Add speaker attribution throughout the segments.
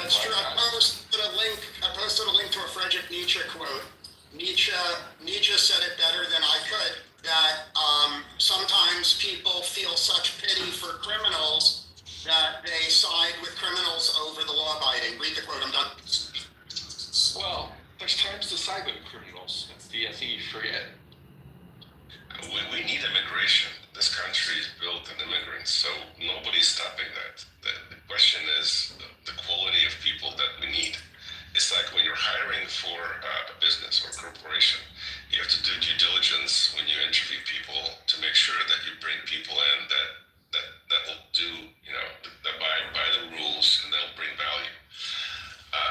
Speaker 1: That's true. I posted a link to a Friedrich Nietzsche quote. Nietzsche said it better than I could, that sometimes people feel such pity for criminals that they side with criminals over the law-abiding. Read the quote, I'm done.
Speaker 2: Well, there's times to side with criminals. That's the thing you forget.
Speaker 3: We need immigration. This country is built on immigrants, so nobody's stopping that. The question is the quality of people that we need. It's like when you're hiring for a business or corporation, you have to do due diligence when you interview people to make sure that you bring people in that will do, that by the rules and they'll bring value.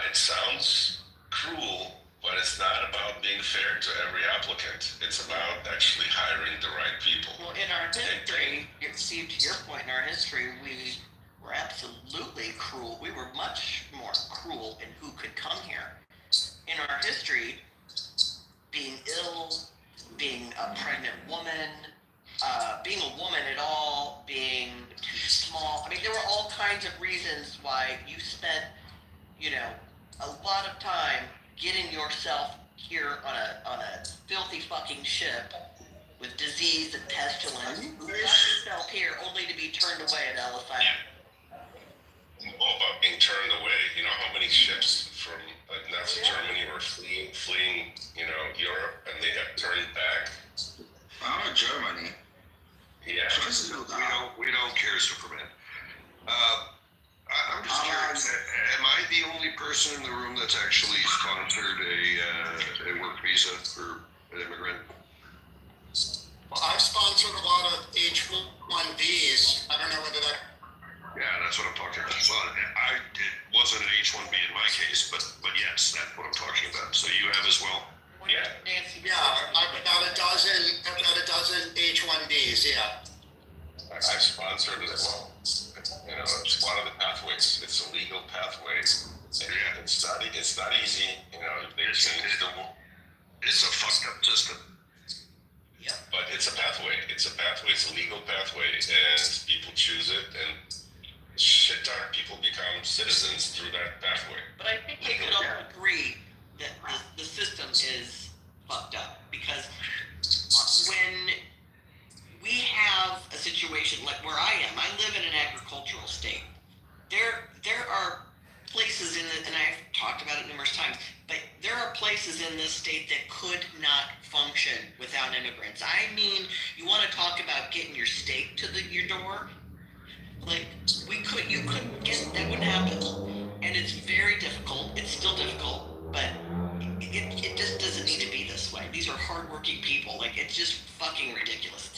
Speaker 3: It sounds cruel, but it's not about being fair to every applicant. It's about actually hiring the right people.
Speaker 4: Well, in our history, Steve, to your point, in our history, we were absolutely cruel. We were much more cruel in who could come here. In our history, being ill, being a pregnant woman, being a woman at all, being too small. I mean, there were all kinds of reasons why you spent, a lot of time getting yourself here on a filthy fucking ship with disease and pestilence. You got yourself here only to be turned away at Ellis Island.
Speaker 3: All about being turned away. You know how many ships from Nazi Germany were fleeing, Europe, and they got turned back.
Speaker 5: Oh, Germany.
Speaker 3: Yeah.
Speaker 5: We don't care, Superman. I'm just curious. Am I the only person in the room that's actually sponsored a work visa for an immigrant?
Speaker 1: Well, I've sponsored a lot of H-1Bs. I don't know whether that...
Speaker 5: Yeah, that's what I'm talking about. So it wasn't an H-1B in my case, but yes, that's what I'm talking about. So you have as well?
Speaker 3: Yeah.
Speaker 1: Yeah, I've about a dozen H-1Bs, yeah.
Speaker 3: I've sponsored it as well. It's one of the pathways. It's a legal pathway. And it's not easy. They change the law.
Speaker 5: It's a fucked up system.
Speaker 4: Yeah.
Speaker 3: But it's a pathway. It's a legal pathway, and people choose it, and shit ton people become citizens through that pathway.
Speaker 4: But I think we can all agree that the system is fucked up, because when we have a situation like where I am, I live in an agricultural state. There are places and I've talked about it numerous times, but there are places in this state that could not function without immigrants. I mean, you want to talk about getting your steak to your door? Like, you couldn't get, that wouldn't happen. And it's very difficult. It's still difficult, but it just doesn't need to be this way. These are hardworking people. Like, it's just fucking ridiculous.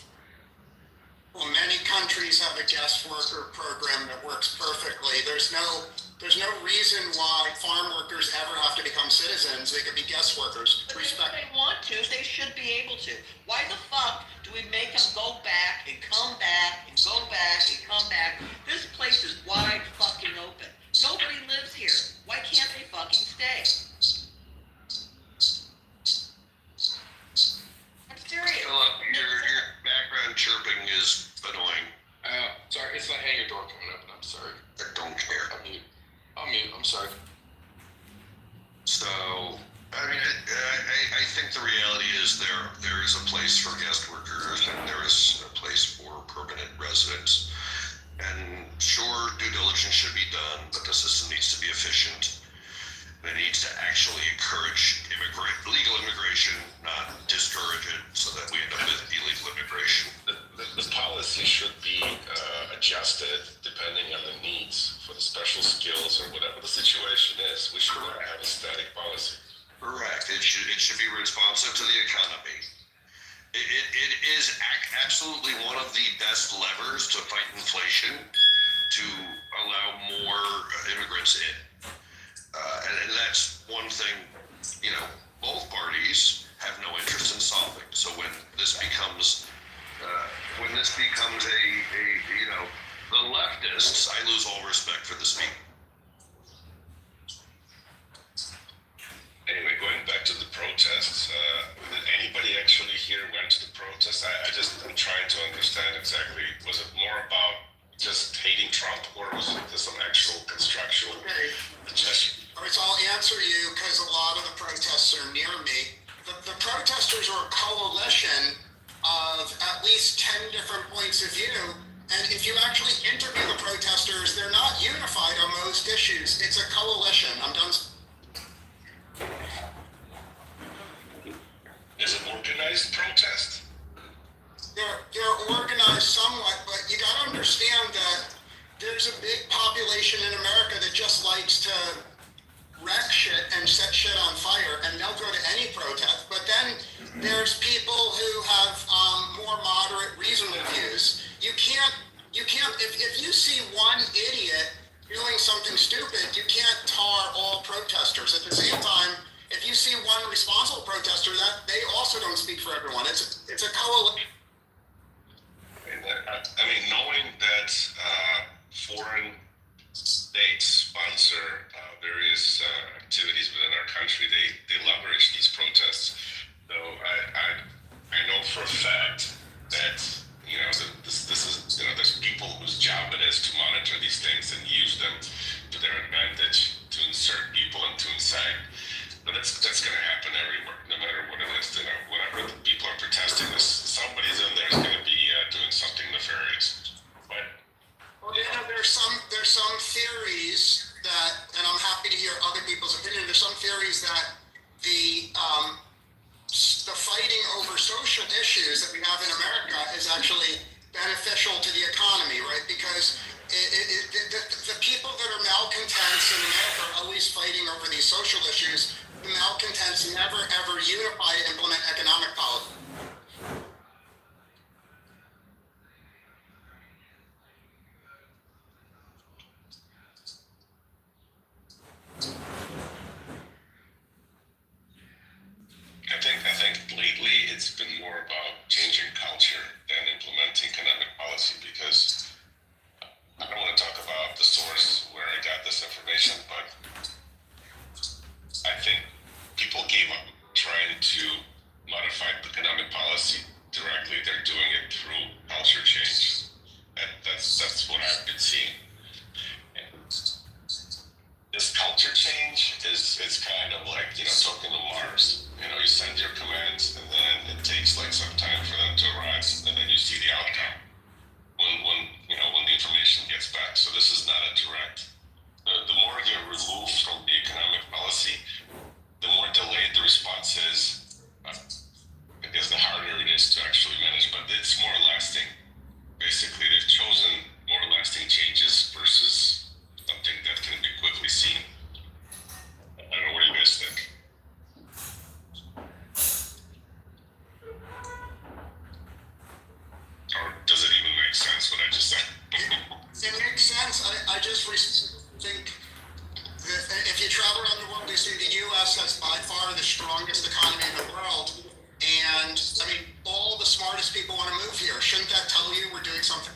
Speaker 1: Well, many countries have a guest worker program that works perfectly. There's no reason why farm workers ever have to become citizens. They could be guest workers.
Speaker 4: But if they want to, they should be able to. Why the fuck do we make them go back and come back and go back and come back? This place is wide fucking open. Nobody lives here. Why can't they fucking stay? I'm serious.
Speaker 5: Philip, your background chirping is annoying.
Speaker 2: Sorry, it's the hangar door coming up, and I'm sorry.
Speaker 5: I don't care.
Speaker 2: I'm mute. I'm sorry.
Speaker 5: So, I mean, I think the reality is there is a place for guest workers and there is a place for permanent residents. And sure, due diligence should be done, but the system needs to be efficient. And it needs to actually encourage legal immigration, not discourage it, so that we end up with illegal immigration.
Speaker 3: The policy should be adjusted depending on the needs for the special skills or whatever the situation is. We should not have a static policy.
Speaker 5: Correct. It should be responsive to the economy. It is absolutely one of the best levers to fight inflation, to allow more immigrants in. And that's one thing, both parties have no interest in solving. So when this becomes the leftists, I lose all respect for this people.
Speaker 3: Anyway, going back to the protests, did anybody actually here went to the protest? I'm trying to understand exactly, was it more about just hating Trump, or was it some actual construction
Speaker 1: answer you because a lot of the protests are near me. The protesters are a coalition of at least 10 different points of view. And if you actually interview the protesters, they're not unified on most issues. It's a coalition. I'm done.
Speaker 3: Is it organized protest?
Speaker 1: They're organized somewhat, but you got to understand that there's a big population in America that just likes to wreck shit and set shit on fire, and they'll go to any protest. But then there's people who have more moderate, reasonable views. You can't. If you see one idiot doing something stupid, you can't tar all protesters. At the same time, if you see one responsible protester, that they also don't speak for everyone. It's a coalition.
Speaker 3: I mean, knowing that foreign states sponsor various activities within our country, they leverage these protests. So I know for a fact that this is there's people whose job it is to monitor these things and use them to their advantage to insert people and to incite. But that's going to happen everywhere, no matter what it is. Whenever the people are protesting, somebody's in there is going to be doing something nefarious. But
Speaker 1: well, there's some theories that, and I'm happy to hear other people's opinion. There's some theories that the fighting over social issues that we have in America is actually beneficial to the economy, right? Because the people that are malcontents in America are always fighting over these social issues. The malcontents never ever unify to implement economic policy.
Speaker 3: I think lately it's been more about changing culture than implementing economic policy, because I don't want to talk about the source where I got this information, but I think people gave up trying to modify economic policy directly. They're doing it through culture change. And that's what I've been seeing. And this culture change is kind of like, talking to Mars. You send your commands, and then it takes like some time for them to arrive, and then you see the outcome when the information gets back. So this is not a direct. The more you're removed from the economic policy, the more delayed the response is. I guess the harder it is to actually manage, but it's more lasting. Basically, they've chosen more lasting changes versus something that can be quickly seen. I don't know, what do you guys think? Or does it even make sense what I just said?
Speaker 1: It makes sense. I just think that if you travel around the world, you see the U.S. has by far the strongest economy in the world. And, I mean, all the smartest people want to move here. Shouldn't that tell you we're doing something?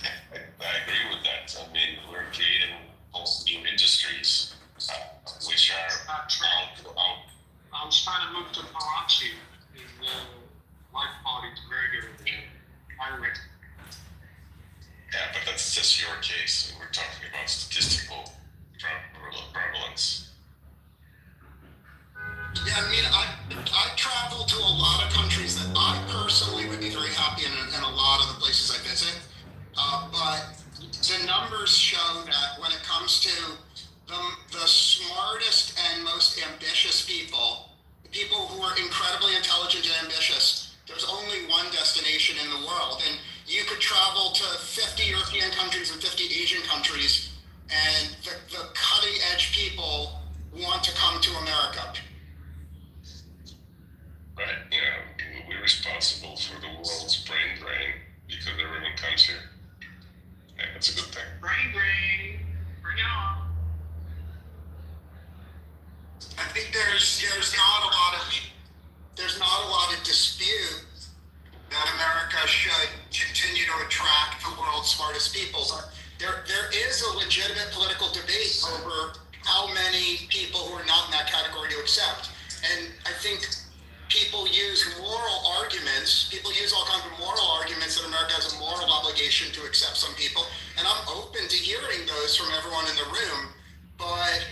Speaker 3: I agree with that. I mean, we're creating whole new industries, which are out.
Speaker 6: I was trying to move to Karachi, and my party's very good at it.
Speaker 3: Yeah, but that's just your case. We're talking about statistical prevalence.
Speaker 1: Yeah, I mean, I travel to a lot of countries that I personally would be very happy in a lot of the places I visit. But the numbers show that when it comes to the smartest and most ambitious people, people who are incredibly intelligent and ambitious, there's only one destination in the world. And you could travel to 50 European countries and 50 Asian countries, and the cutting edge people want to come to America.
Speaker 3: Right, we're responsible for the world's brain drain because everyone comes here. Yeah, that's a good thing.
Speaker 6: Brain drain, bring it on.
Speaker 1: I think there's not a lot of dispute that America should continue to attract the world's smartest people. But there is a legitimate political debate over how many people who are not in that category to accept. And I think people use moral arguments. People use all kinds of moral arguments that America has a moral obligation to accept some people. And I'm open to hearing those from everyone in the room. but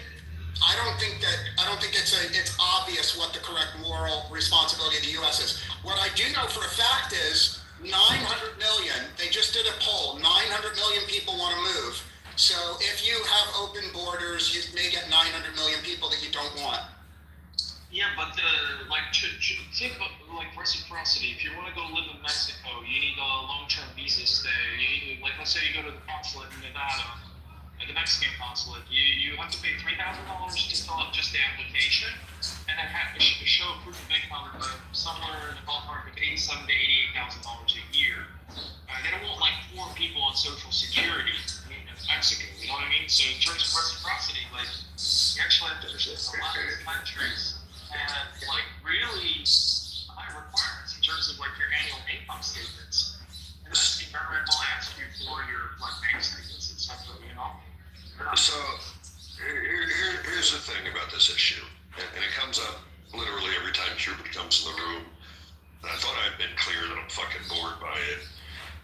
Speaker 1: I don't think it's obvious what the correct moral responsibility of the U.S. is. What I do know for a fact is 900 million. They just did a poll. 900 million people want to move. So if you have open borders, you may get 900 million people that you don't want.
Speaker 6: Yeah, but think about like reciprocity. If you want to go live in Mexico, you need a long-term visa stay. You need, like, let's say you go to the consulate in Nevada, the Mexican consulate. You have to pay $3,000 to fill out just the application, and then have to show proof of income somewhere in the ballpark of $87,000 to $88,000 a year. They don't want like 4 people on Social Security. I mean, it's Mexico. You know what I mean? So in terms of reciprocity, like you actually have to visit a lot of countries. And like really high requirements in terms of like your annual income statements. And this government will ask you for your like bank statements, etc. You know.
Speaker 5: So here's the thing about this issue, and it comes up literally every time Cuban comes in the room. And I thought I'd been clear that I'm fucking bored by it,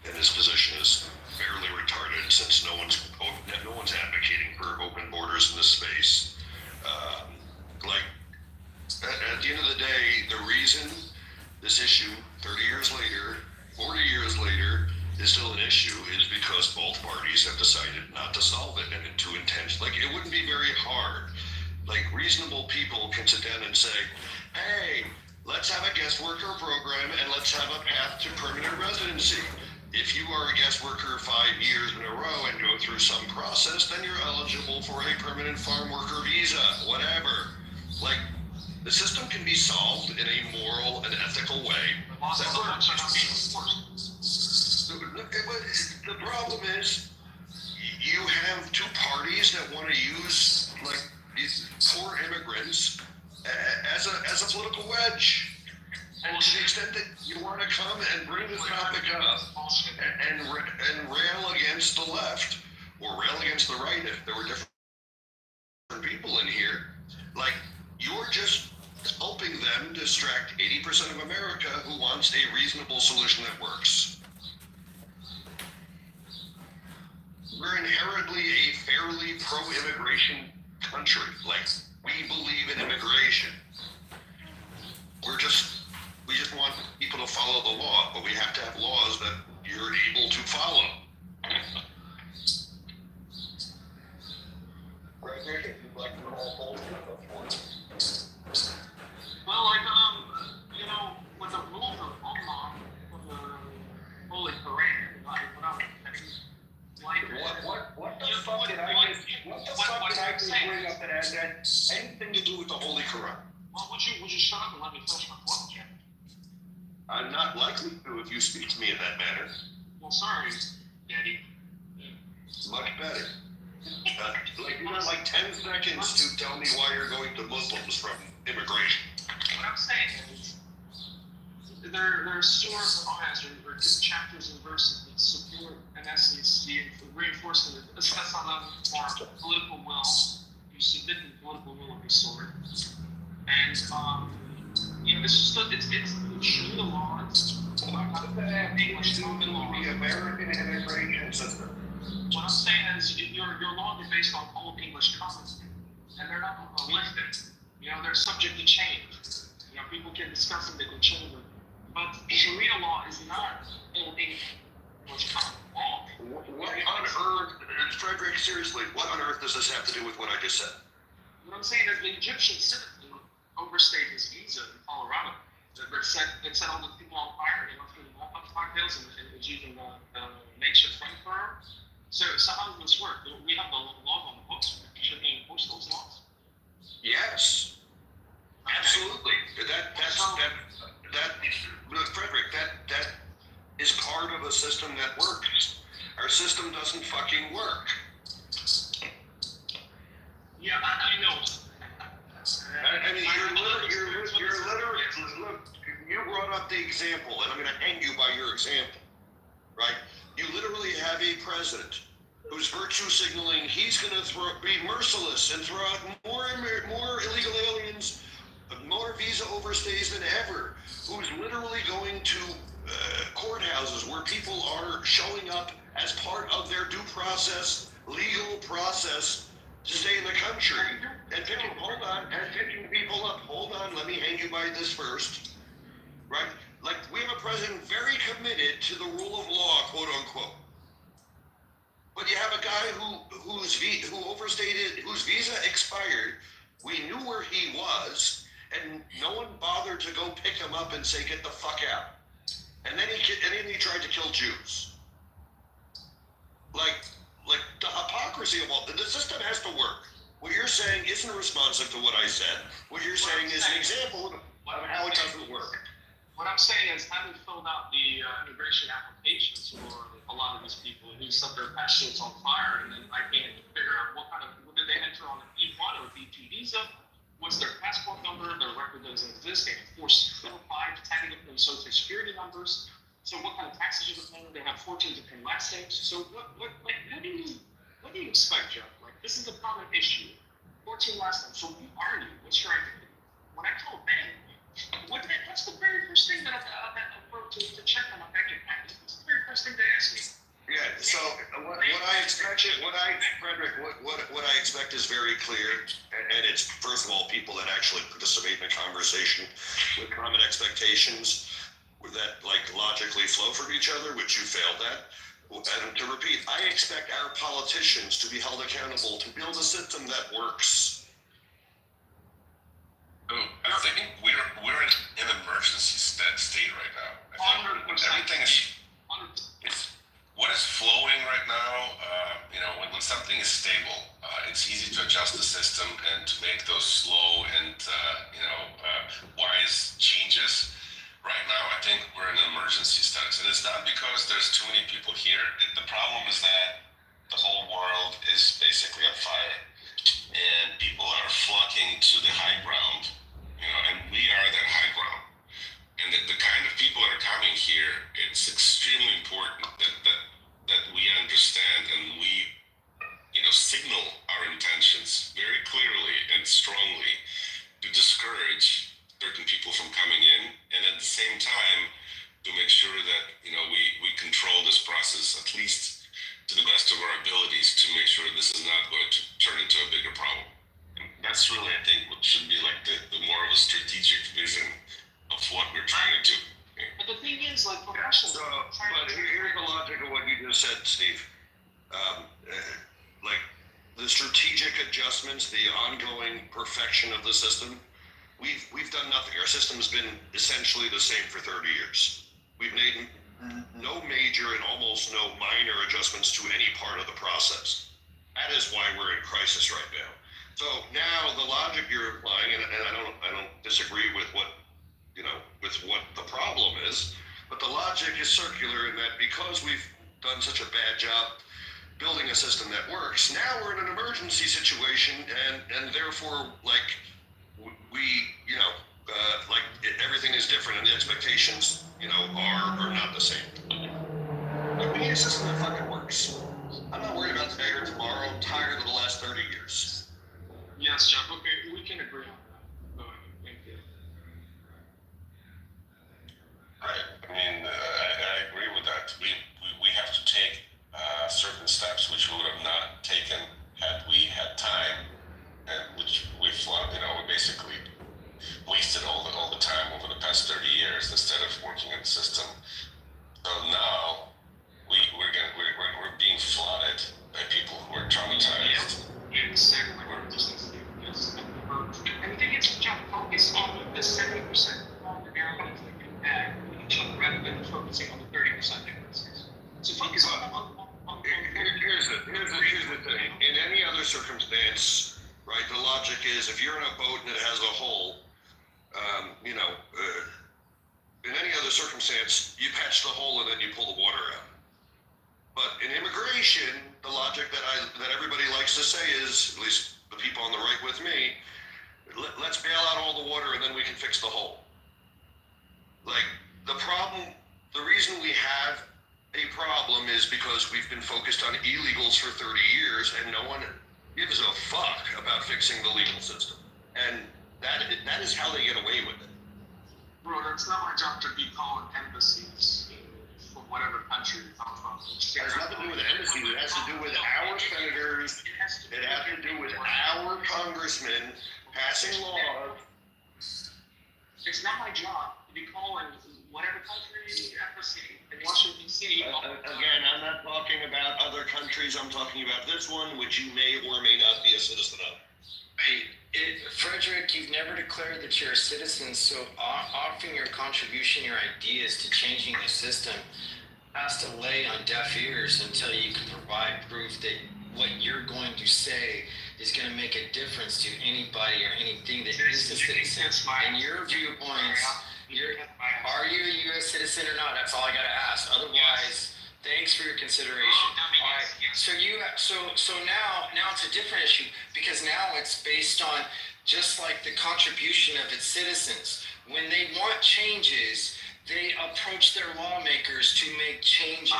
Speaker 5: and this position is fairly retarded since no one's advocating for open borders in this space. At the end of the day, the reason this issue 30 years later, 40 years later, is still an issue is because both parties have decided not to solve it and to intention. Like, it wouldn't be very hard. Like, reasonable people can sit down and say, hey, let's have a guest worker program and let's have a path to permanent residency. If you are a guest worker 5 years in a row and go through some process, then you're eligible for a permanent farm worker visa, whatever. Like, the system can be solved in a moral and ethical way. The problem is, you have 2 parties that want to use like these poor immigrants as a political wedge. And to the extent that you want to come and bring this topic up and rail against the left or rail against the right, if there were different people in here, like, you're just helping them distract 80% of America who wants a reasonable solution that works. We're inherently a fairly pro-immigration country. Like, we believe in immigration. We just want people to follow the law, but we have to have laws that you're able to follow.
Speaker 6: Well, like, you know, when the rules of Allah from the Holy Quran,
Speaker 5: What the fuck did I just bring up that has anything to do with the Holy Quran?
Speaker 6: Well, would you shut up and let me finish my point, Ken?
Speaker 5: I'm not likely to if you speak to me in that manner.
Speaker 6: Well, sorry, Daddy.
Speaker 5: Much better. You have like 10 seconds to tell me why you're going to Muslims from immigration.
Speaker 6: What I'm saying is, there are surahs and ayahs or chapters and verses that support, in essence, the reinforcement of our political will. You submit the political will of the sword. And, you know, it's Sharia law.
Speaker 5: What does that have to do with the American immigration system?
Speaker 6: What I'm saying is, your laws are based on old English commons, and they're not listed. You know, they're subject to change. You know, people can discuss them, they can change them. But Sharia law is not old English common law.
Speaker 5: What on earth, Frederick, seriously, what on earth does this have to do with what I just said?
Speaker 6: What I'm saying is the Egyptian citizen overstayed his visa in Colorado. That set all the people on fire, you know, through the Walnut cocktails and was using the makeshift flamethrower. So how does this work? We have the law on the books. Should we enforce those laws?
Speaker 5: Yes, absolutely. Frederick, that is part of a system that works. Our system doesn't fucking work.
Speaker 6: Yeah, I know.
Speaker 5: I mean, you're literally, look, you brought up the example, and I'm going to hang you by your example, right? You literally have a president who's virtue signaling he's going to be merciless and throw out more illegal aliens, more visa overstays than ever, who's literally going to courthouses where people are showing up as part of their due process, legal process, to stay in the country and picking, picking people up. Hold on, let me hang you by this first. Right? Like, we have a president very committed to the rule of law, quote unquote. But you have a guy whose visa expired. We knew where he was, and no one bothered to go pick him up and say, "Get the fuck out." And then he tried to kill Jews. Like the hypocrisy of all the system has to work. What you're saying isn't responsive to what I said. What you're saying is an example of how it doesn't work.
Speaker 6: What I'm saying is, having filled out the immigration applications for a lot of these people who set their passports on fire, and then I can't figure out what did they enter on an E1 or B2 visa? What's their passport number? Their record doesn't exist. They have 4, 5 technically social security numbers. So what kind of taxes are they paying? They have 14 different last names. So what do you expect, Joe? Like, this is a common issue. 14 last names. So who are you? What's your identity? When I told Ben, what's the very first thing that I wrote to check on my bank account? What's the very first thing they asked me?
Speaker 5: Yeah. So what I expect is very clear, and it's, first of all, people that actually participate in a conversation with common expectations that like logically flow from each other, which you failed at. And to repeat, I expect our politicians to be held accountable to build a system that works.
Speaker 3: So I think we're in an emergency state right now. I think everything is what is flowing right now. When something is stable, it's easy to adjust the system and to make those slow and wise changes. Right now, I think we're in an emergency status, and it's not because there's too many people here. The problem is that the whole world is basically on fire, and people are flocking to the high ground, and we are that high ground. And the kind of people that are coming here, it's extremely important that we understand and we, signal our intentions very clearly and strongly to discourage certain people from coming in, and at the same time to make sure that we control this process at least to the best of our abilities to make sure this is not going to turn into a bigger problem. And that's really, I think, what should be like the more of a strategic vision of what we're trying to do.
Speaker 6: But the thing is, like, professionals.
Speaker 5: But here's the logic of what you just said, Steve. Like the strategic adjustments, the ongoing perfection of the system. We've done nothing. Our system's been essentially the same for 30 years. We've made no major and almost no minor adjustments to any part of the process. That is why we're in crisis right now. So now the logic you're applying, and I don't disagree with what the problem is, but the logic is circular in that because we've done such a bad job building a system that works, now we're in an emergency situation, and therefore, like, everything is different, and the expectations, are not the same. But we need a system that fucking works. I'm not worried about today or tomorrow. I'm tired of the last 30 years.
Speaker 6: Yes, Jeff. Okay, we can agree on that. Thank you.
Speaker 3: Right. I mean, I agree with that. We have to take certain steps which we would have not taken had we had time, and which we basically wasted all the time over the past 30 years instead of working in the system. So now we're being flooded by people who are traumatized.
Speaker 6: Exactly. And the thing is, Jeff, focus on the 70% of the airlines that can add each other rather than focusing on the 30% differences. So focus on
Speaker 5: Here's the thing. In any other circumstance, right, the logic is if you're in a boat and it has a hole, in any other circumstance, you patch the hole and then you pull the water out. But in immigration, the logic that everybody likes to say is, at least the people on the right with me, let's bail out all the water and then we can fix the hole. Like, the reason we have a problem is because we've been focused on illegals for 30 years and no one gives a fuck about fixing the legal system. And that is how they get away with it.
Speaker 6: Bro, it's not my job to be calling embassies for whatever country you come from.
Speaker 5: It has nothing to do with embassies. It has to do with our senators. It has to do with our congressmen passing laws.
Speaker 6: It's not my job to be calling whatever country, embassy in Washington D.C.
Speaker 5: Again, I'm not talking about other countries. I'm talking about this one, which you may or may not be a citizen of.
Speaker 7: Frederick, you've never declared that you're a citizen, so offering your contribution, your ideas to changing the system has to lay on deaf ears until you can provide proof that what you're going to say is going to make a difference to anybody or anything that is a citizen. And your viewpoints, are you a U.S. citizen or not? That's all I got to ask. Otherwise, thanks for your consideration. All right. So now it's a different issue because now it's based on just like the contribution of its citizens. When they want changes, they approach their lawmakers to make changes.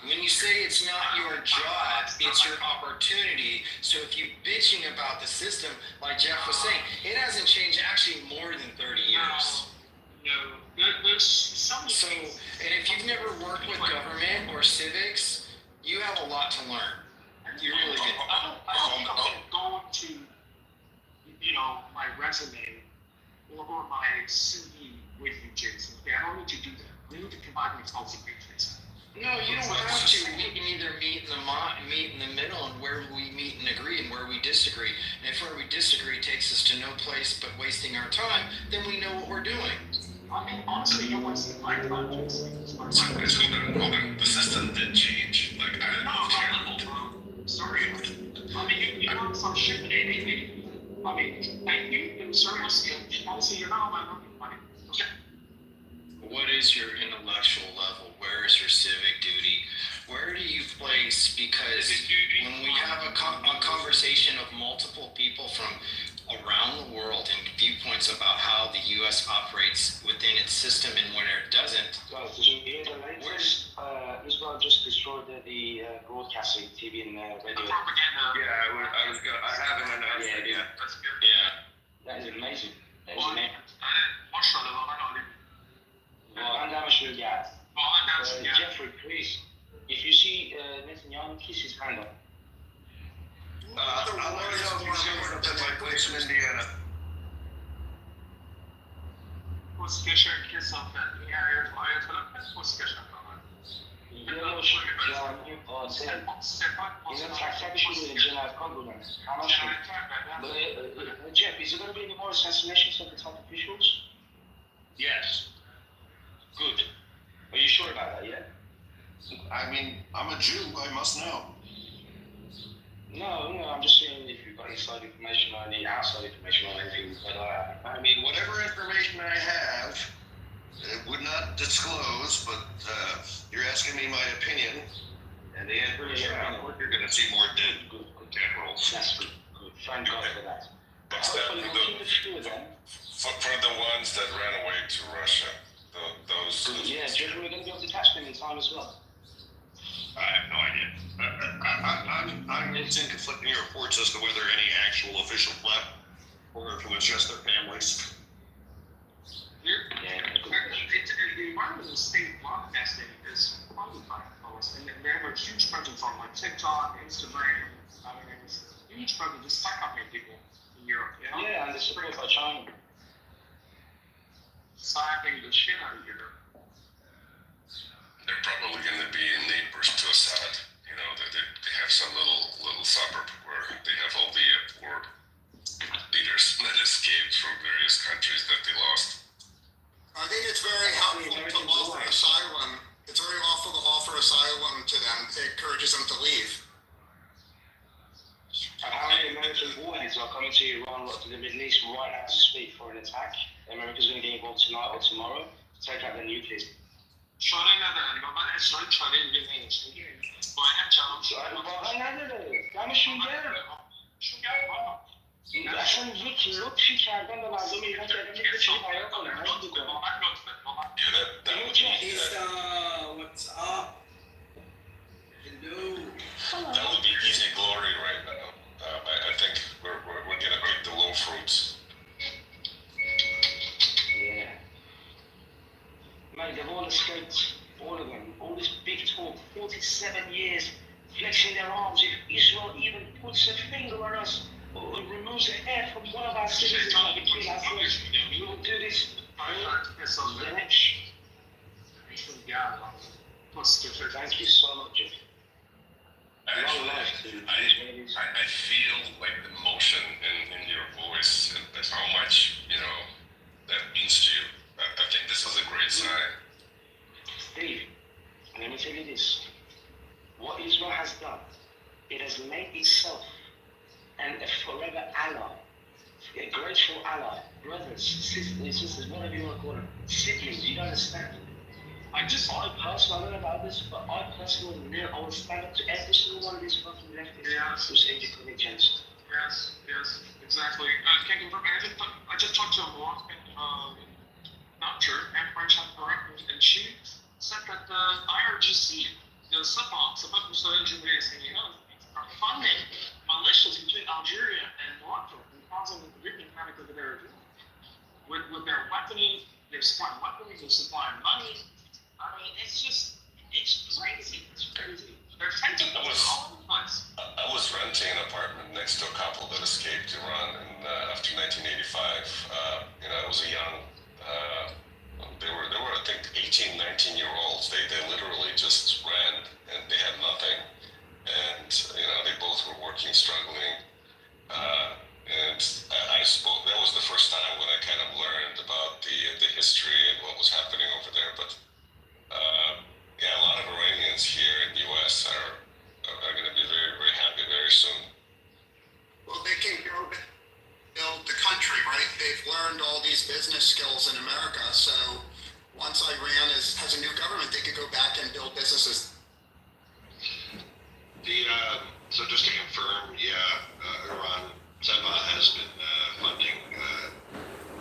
Speaker 7: When you say it's not your job, it's your opportunity. So if you're bitching about the system, like Jeff was saying, it hasn't changed actually more than 30 years.
Speaker 6: No, there's some.
Speaker 7: So, and if you've never worked with government or civics, you have a lot to learn. You really do.
Speaker 6: I don't think I'm going to go to, my resume or my CV with you, Jason. Okay, I don't need to do that. You need to provide me qualifications.
Speaker 7: No, you don't have to. We can either meet in the middle, and where we meet and agree, and where we disagree. And if where we disagree takes us to no place but wasting our time, then we know what we're doing.
Speaker 6: I mean, honestly, you're wasting my time, Jason.
Speaker 3: Hold on. The system did change. Like, I don't know.
Speaker 6: Sorry. I mean, you want some shit in anything. I mean, thank you, and seriously, honestly, you're not on my money. Okay.
Speaker 7: What is your intellectual level? Where is your civic duty? Where do you place? Because when we have a conversation of multiple people from around the world and viewpoints about how the U.S. operates within its system and when it doesn't.
Speaker 8: Guys, did you hear the latest? Israel just destroyed the broadcasting TV and radio.
Speaker 6: Propaganda.
Speaker 5: Yeah, I haven't announced it yet.
Speaker 6: That's good.
Speaker 7: Yeah.
Speaker 8: That is amazing. That is
Speaker 6: Well,
Speaker 8: amazing. And that was your guy. Jeffrey, please, if you see Netanyahu, kiss his hand up.
Speaker 5: I want to know if you're going up at my place in Indiana.
Speaker 8: Jeff, is there going to be any more assassinations of the top officials?
Speaker 5: Yes.
Speaker 8: Good. Are you sure about that, yeah?
Speaker 5: I mean, I'm a Jew. I must know.
Speaker 8: No, I'm just saying if you've got inside information or any outside information on anything. But
Speaker 5: I mean, whatever information I have, it would not disclose, but you're asking me my opinion, and the answer is you're going to see more dead generals.
Speaker 8: that's good. Thank God for that.
Speaker 3: But
Speaker 8: Hopefully we'll keep it true then.
Speaker 3: for the ones that ran away to Russia, those.
Speaker 8: Yeah, do you reckon we're going to be able to catch them in time as well?
Speaker 5: I have no idea. I'm in conflicting reports as to whether any actual official left or if it was just their families.
Speaker 6: The environment of state broadcasting is qualified for us, and they have a huge presence on like TikTok, Instagram. I mean, it's a huge presence just psychopping people in Europe. You know?
Speaker 8: Yeah, and they're supported by China.
Speaker 6: Slapping the shit out of Europe.
Speaker 3: They're probably going to be neighbors to Assad. You know, they have some little suburb where they have all the poor leaders that escaped from various countries that they lost.
Speaker 1: I think it's very helpful to offer asylum. It's very awful to offer asylum to them. It encourages them to leave.
Speaker 8: Apparently American warheads are coming to Iran, to the Middle East right now to speak for an attack. America's going to get involved tonight or tomorrow to take out the nuclear.
Speaker 6: شانه ندارن و من اسرائیل چاره دیگه نیست باید جواب شد
Speaker 8: واقعا نداره دمشون گرم اصلا یک لطفی کردن به مردم ایران کردن که چه بیان کنن
Speaker 7: What's up? Hello.
Speaker 3: That would be easy glory right now. I think we're going to pick the low fruits.
Speaker 8: Yeah. Mate, they've all escaped, all of them, all 6, 7 years flexing their arms. If Israel even puts a finger on us or removes a hair from one of our citizens between ourselves, we will do this. Thank you so much, Jeff.
Speaker 3: Actually,
Speaker 8: Long life to
Speaker 3: I feel like the emotion in your voice and how much, that means to you. I think this is a great sign.
Speaker 8: Steve, let me tell you this. What Israel has done, it has made itself and a forever ally, a grateful ally, brothers, sisters, whatever you want to call them, siblings, you don't understand. I personally, I don't know about this, but I personally I would stand up to every single one of these fucking leftists who say you commit genocide.
Speaker 6: Yes, exactly. Can confirm. I just talked to a Moroccan doctor and French doctor, and she said that the IRGC, the Sabah Muslim Jumhuriyet, are funding militias between Algeria and Morocco and causing the Caribbean panic over there with their weaponry. They're supplying weaponry. They're supplying money. I mean, it's crazy. There's tentacles all over the place.
Speaker 3: I was renting an apartment next to a couple that escaped Iran after 1985. I was a young, they were I think 18, 19-year-olds. They literally just ran and they had nothing. And, they both were working, struggling. And I spoke, that was the first time when I kind of learned about the history and what was happening over there. But a lot of Iranians here in the U.S. are going to be very, very happy very soon.
Speaker 1: Well, they can go build the country, right? They've learned all these business skills in America. So once Iran has a new government, they could go back and build businesses.
Speaker 5: So just to confirm, Iran, Sabah has been funding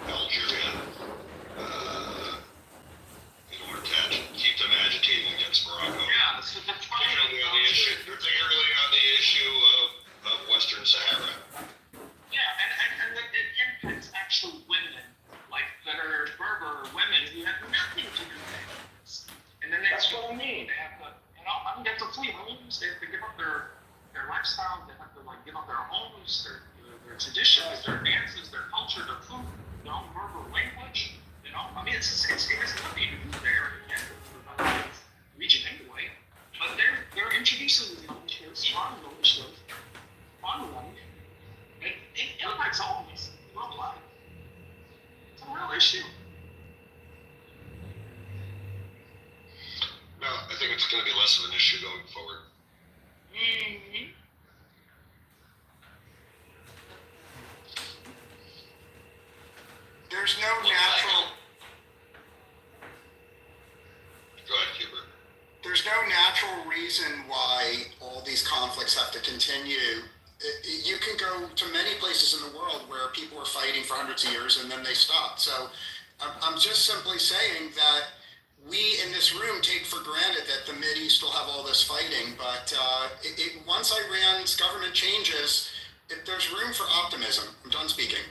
Speaker 5: Algeria in order to keep them agitating against Morocco.
Speaker 6: Yeah, that's
Speaker 5: Particularly on the issue of Western Sahara.
Speaker 6: Yeah, and it impacts actual women, like that are Berber women who have nothing to do with this. And then
Speaker 8: That's what I mean.
Speaker 6: They have to, they have to flee homes. They have to give up their lifestyle. They have to give up their homes, their traditions, their dances, their culture, their food, their own Berber language. I mean, it has nothing to do with their region anyway. But they're introducing militias, foreign militias, foreign life. It impacts all of us worldwide. It's a real issue.
Speaker 5: No, I think it's going to be less of an issue going forward.
Speaker 6: Mm-hmm.
Speaker 1: There's no natural.
Speaker 5: Go ahead, Hubert.
Speaker 1: There's no natural reason why all these conflicts have to continue. You can go to many places in the world where people are fighting for hundreds of years and then they stop. So I'm just simply saying that we in this room take for granted that the Mideast will have all this fighting, but once Iran's government changes, there's room for optimism. I'm done speaking.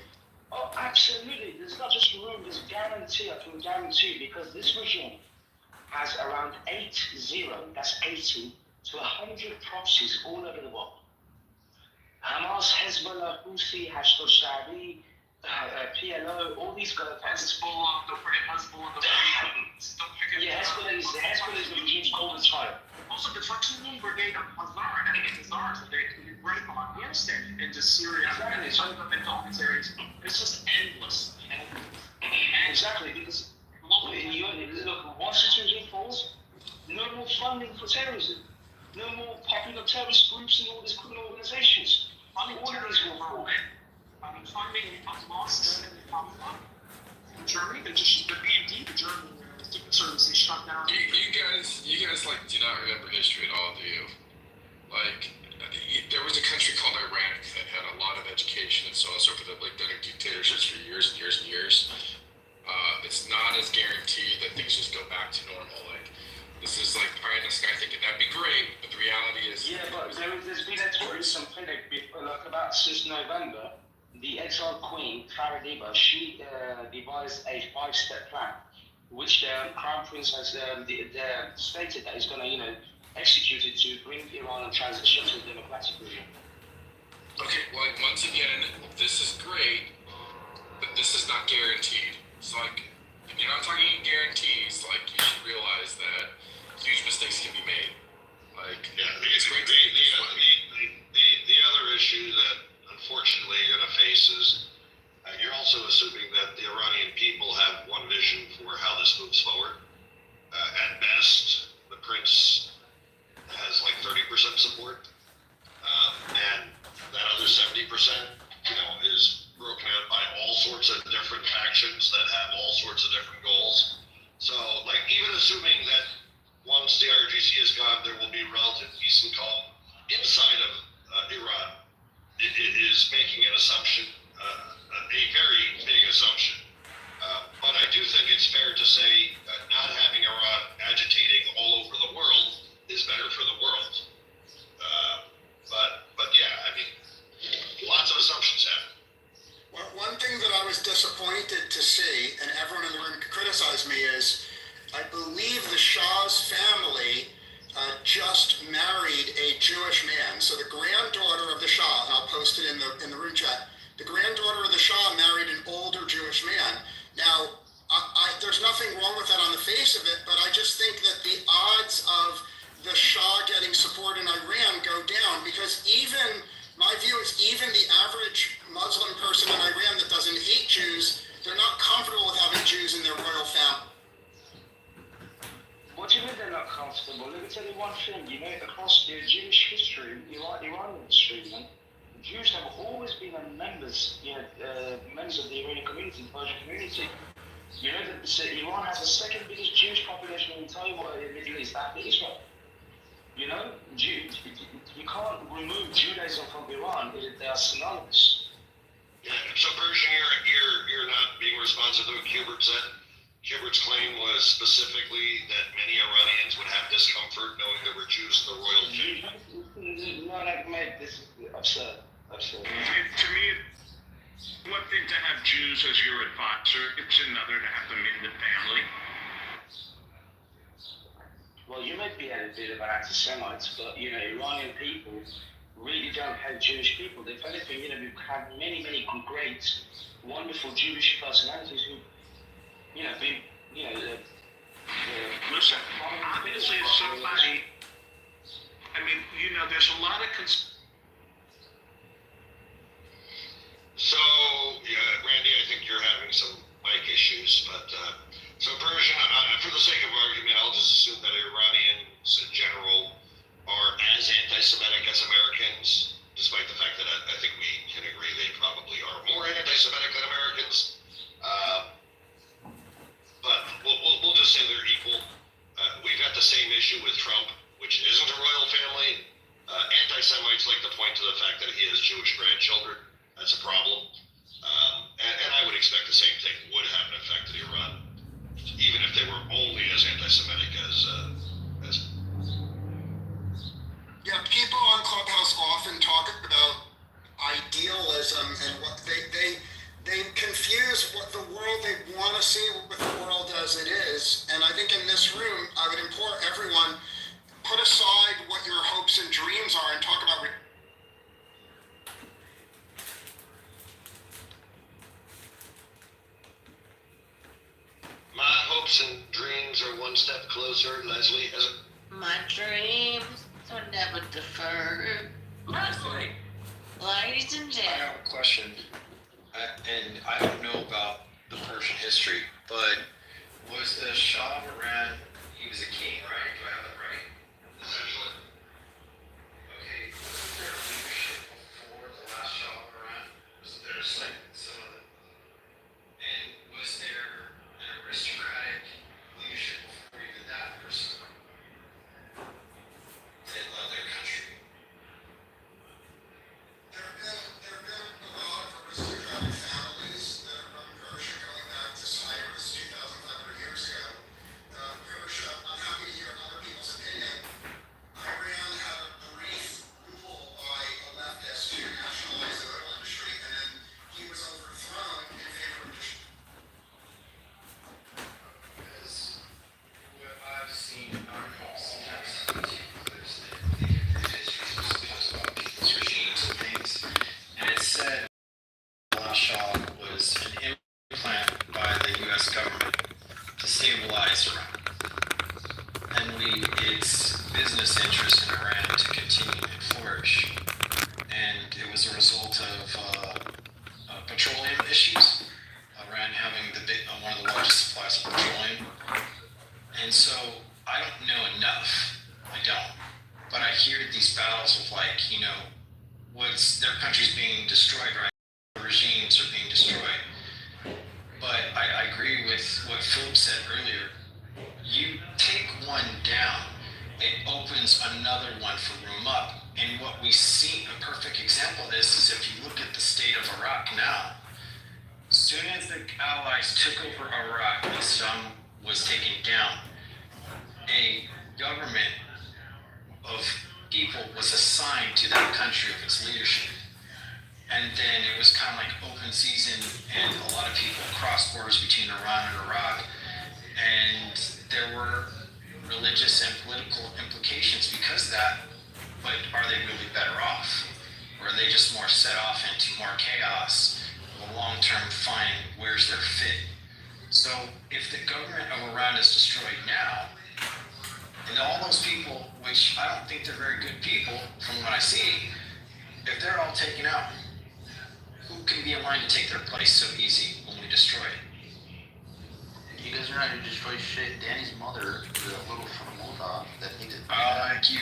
Speaker 8: Oh, absolutely. There's not just room, there's guarantee. I can guarantee, because this regime has around 80, that's 80 to 100 proxies all over the world. Hamas, Hezbollah, Houthi, Hashd al-Sha'bi, PLO, all these guys.
Speaker 6: Hezbollah, don't forget Hezbollah.
Speaker 8: Hezbollah is the regime's golden child.
Speaker 6: Also, the Platoon Brigade of Hazar, enemy Hazars, that they bring from Afghanistan into Syria, and they shut them into all these areas. It's just endless.
Speaker 8: Exactly, because look, once the regime falls, no more funding for terrorism, no more popular terrorist groups and all these criminal organizations.
Speaker 6: Funding
Speaker 8: All of these
Speaker 6: terrorism
Speaker 8: will
Speaker 6: will
Speaker 8: fall.
Speaker 6: I mean, funding Hamas and Germany, the BND, the German Secret Service, they shut down.
Speaker 2: You guys do not remember history at all, do you? There was a country called Iraq that had a lot of education and so on and so forth, that lived under dictatorships for years and years and years. It's not as guaranteed that things just go back to normal. This is like pie in the sky thinking that'd be great, but the reality is.
Speaker 8: Yeah, but there's been a tourism clinic about since November. The exiled queen, Farah Diba, she devised a 5-step plan, which the Crown Prince has stated that he's going to, executed to bring Iran and transition to a democratic regime.
Speaker 2: Okay, like once again, this is great, but this is not guaranteed. It's like, if you're not talking guarantees, like you should realize that huge mistakes can be made. Like,
Speaker 5: Yeah,
Speaker 2: it's great to think this way.
Speaker 5: the other issue that unfortunately you're going to face is you're also assuming that the Iranian people have one vision for how this moves forward. At best, the prince has like 30% support, and that other 70%, is broken out by all sorts of different factions that have all sorts of different goals. So, like, even assuming that once the RGC is gone, there will be relative peace and calm inside of Iran, it is making an assumption, a very big assumption. But I do think it's fair to say that not having Iran agitating all over the world is better for the world. But yeah, I mean, lots of assumptions happen.
Speaker 1: One thing that I was disappointed to see, and everyone in the room could criticize me, is I believe the Shah's family just married a Jewish man. So the granddaughter of the Shah, and I'll post it in the room chat, the granddaughter of the Shah married an older Jewish man. Now, there's nothing wrong with that on the face of it, but I just think that the odds of the Shah getting support in Iran go down, because my view is even the average Muslim person in Iran that doesn't hate Jews, they're not comfortable with having Jews in their royal family.
Speaker 8: What do you mean they're not comfortable? Let me tell you one thing. Across the Jewish history, Iranian history, man, Jews have always been members of the Iranian community, the Persian community. You know that Iran has the second biggest Jewish population in the entire Middle East after Israel. You can't remove Judaism from Iran. They are synonymous.
Speaker 5: Yeah, so Persian, you're not being responsive to what Hubert said. Hubert's claim was specifically that many Iranians would have discomfort knowing there were Jews in the royal family.
Speaker 8: No, mate, this is absurd. Absurd.
Speaker 9: To me, one thing to have Jews as your advisor, it's another to have them in the family.
Speaker 8: Well, you may be a bit of an anti-Semite, but Iranian people really don't hate Jewish people. If anything, we have many, many great, wonderful Jewish personalities who,
Speaker 9: Listen, obviously, if somebody, there's a lot of
Speaker 5: So, yeah, Randy, I think you're having some mic issues, but so Persian, for the sake of argument, I'll just assume that Iranians in general are as anti-Semitic as Americans, despite the fact that I think we can agree they probably are more anti-Semitic than Americans. But we'll just say they're equal. We've got the same issue with Trump, which isn't a royal family. Anti-Semites like to point to the fact that he has Jewish grandchildren. That's a problem. And I would expect the same thing would have an effect in Iran, even if they were only as anti-Semitic as.
Speaker 1: Yeah, people on Clubhouse often talk about idealism and what they confuse what the world they want to see with the world as it is. And I think in this room, I would implore everyone, put aside what your hopes and dreams are and talk about
Speaker 5: My hopes and dreams are one step closer, Leslie.
Speaker 4: My dreams are never deferred. Leslie. Ladies and
Speaker 7: I
Speaker 4: gentlemen.
Speaker 7: have a question, and I don't know about the Persian history, but was the Shah of Iran, he was a king, right? Do I have that right?
Speaker 5: Essentially.
Speaker 7: Okay, wasn't there leadership before the last Shah of Iran? Wasn't there some of the, and was there an aristocratic leadership before even that person? They love their country.
Speaker 1: There have been a lot of aristocratic families that have run Persia going back to Cyrus 2,500 years ago. Persia, I'm happy to hear other people's opinions,
Speaker 7: said Shah was an implant by the U.S. government to stabilize Iran, and its business interests in Iran to continue and flourish. And it was a result of petroleum issues. Iran having one of the largest supplies of petroleum. And so I don't know enough. I don't. But I hear these battles of what's their country's being destroyed, right? Regimes are being destroyed. But I agree with what Philip said earlier. You take one down, it opens another one for room up. And what we see, a perfect example of this is if you look at the state of Iraq now. As soon as the Allies took over Iraq and Saddam was taken down, a government of people was assigned to that country of its leadership. And then it was kind of like open season, and a lot of people crossed borders between Iran and Iraq. And there were religious and political implications because of that. But are they really better off? Or are they just more set off into more chaos? The long-term find where's their fit. So if the government of Iran is destroyed now, and all those people, which I don't think they're very good people from what I see, if they're all taken out, who can be aligned to take their place so easy when we destroy it?
Speaker 10: You guys are not gonna destroy shit. Danny's mother is a little from Moldov that thinks it.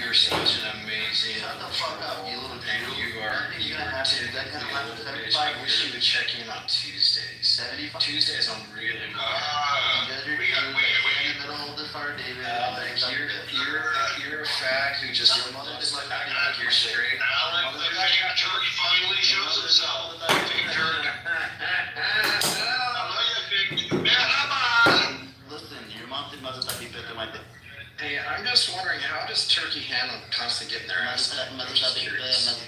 Speaker 7: You're such an amazing.
Speaker 10: Shut the fuck up, you little
Speaker 7: And
Speaker 10: Jew.
Speaker 7: you are.
Speaker 10: You're
Speaker 7: You
Speaker 10: gonna
Speaker 7: are
Speaker 10: have to.
Speaker 7: typically
Speaker 10: That kind of
Speaker 7: a
Speaker 10: life
Speaker 7: little
Speaker 10: for
Speaker 7: bitch.
Speaker 10: 75
Speaker 7: I wish you
Speaker 10: years.
Speaker 7: would check in on Tuesdays.
Speaker 10: 75.
Speaker 7: Tuesdays I'm really
Speaker 10: You guys are in the middle of the Star David.
Speaker 7: you're a fag who just
Speaker 10: Your mother just like
Speaker 7: acting like you're straight.
Speaker 5: Alan, the big turkey finally shows himself. Big turkey.
Speaker 10: Listen, your mom did mother sabi pero my
Speaker 7: Hey, I'm just wondering, how does Turkey handle constantly getting their ass kicked? I'm just curious.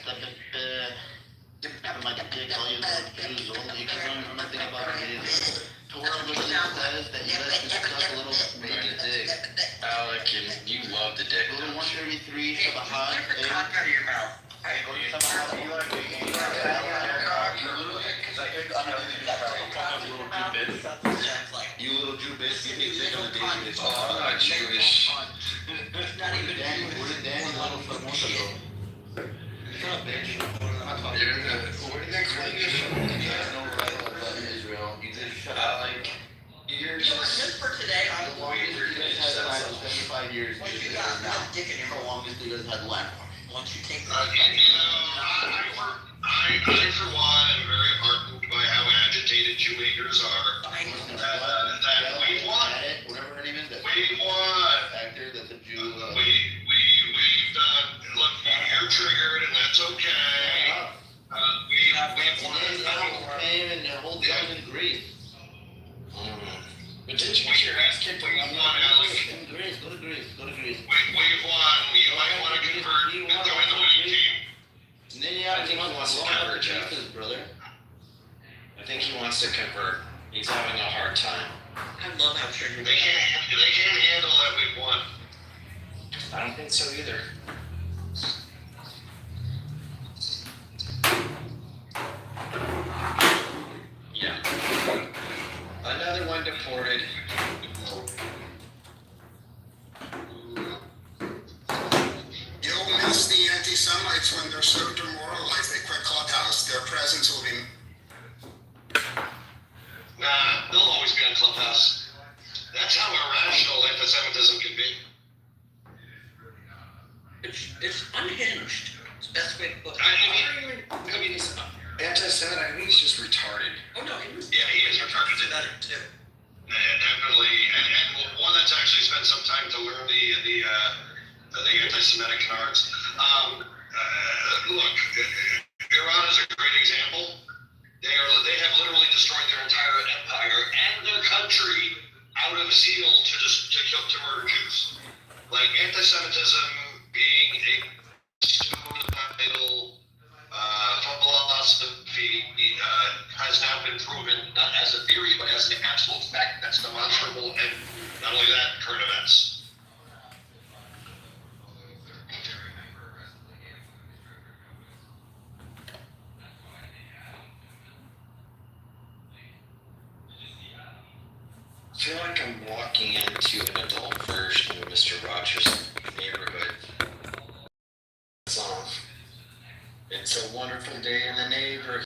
Speaker 10: my dick, all you little Jews, only because I don't know nothing about kids. Torah literally says that you guys can suck a little baby dick.
Speaker 7: Alec, and you love the dick.
Speaker 10: Little
Speaker 7: don't you?
Speaker 10: 133 Shabbat.
Speaker 4: Out of your mouth.
Speaker 10: You little Jew bitch, you think dick on the daily bitch.
Speaker 7: Oh, I'm not Jewish.
Speaker 4: Not even
Speaker 10: Danny, where did Danny little Formosa go? Shut up, bitch. I'm not talking
Speaker 7: Where did they call you from?
Speaker 10: You guys know right about Israel. You just shut up.
Speaker 7: Alec, you're
Speaker 4: You know what, just for today,
Speaker 10: The longest you guys had land was 75 years.
Speaker 4: what you
Speaker 10: You
Speaker 4: got,
Speaker 10: guys
Speaker 4: you
Speaker 10: now.
Speaker 4: got a dick in your
Speaker 10: The
Speaker 4: mouth.
Speaker 10: longest you guys had land.
Speaker 4: Once you take
Speaker 5: I for one am very heartened by how agitated Jew haters are. That we've won.
Speaker 10: Whatever her name is, that
Speaker 5: We've won.
Speaker 10: actor that the Jew.
Speaker 5: We've done. Look, you're triggered, and that's okay. We've won.
Speaker 10: Came and the whole time in Greece.
Speaker 7: But didn't you get your ass kicked a lot?
Speaker 5: We've won, Alex.
Speaker 10: In Greece, go to Greece, go to Greece.
Speaker 5: We've won. You might want to convert and join the winning team.
Speaker 10: And then you
Speaker 7: I
Speaker 10: have
Speaker 7: think he wants to
Speaker 10: blow up
Speaker 7: convert,
Speaker 10: the
Speaker 7: Jeff.
Speaker 10: pieces, brother.
Speaker 7: I think he wants to convert. He's having a hard time.
Speaker 4: I love how triggered
Speaker 5: They can't handle that we've won.
Speaker 7: I don't think so either. Yeah. Another one deported.
Speaker 1: You'll miss the anti-Semites when they're so demoralized they quit Clubhouse. Their presence will be.
Speaker 5: Nah, they'll always be on Clubhouse. That's how irrational anti-Semitism can be.
Speaker 4: It's unhinged. It's the best way to put it.
Speaker 5: I mean,
Speaker 7: he's anti-Semite. I think he's just retarded.
Speaker 4: Oh no, he was
Speaker 5: yeah, he is retarded.
Speaker 4: better too.
Speaker 5: Definitely, and one that's actually spent some time to learn the anti-Semitic canards. Look, Iran is a great example. They have literally destroyed their entire empire and their country out of zeal to murder Jews. Like anti-Semitism being a suicidal philosophy has now been proven not as a theory but as an absolute fact that's demonstrable, and not only that, current events.
Speaker 7: feel like I'm walking into an adult version of Mr. Rogers' Neighborhood song. It's a wonderful day in the neighborhood.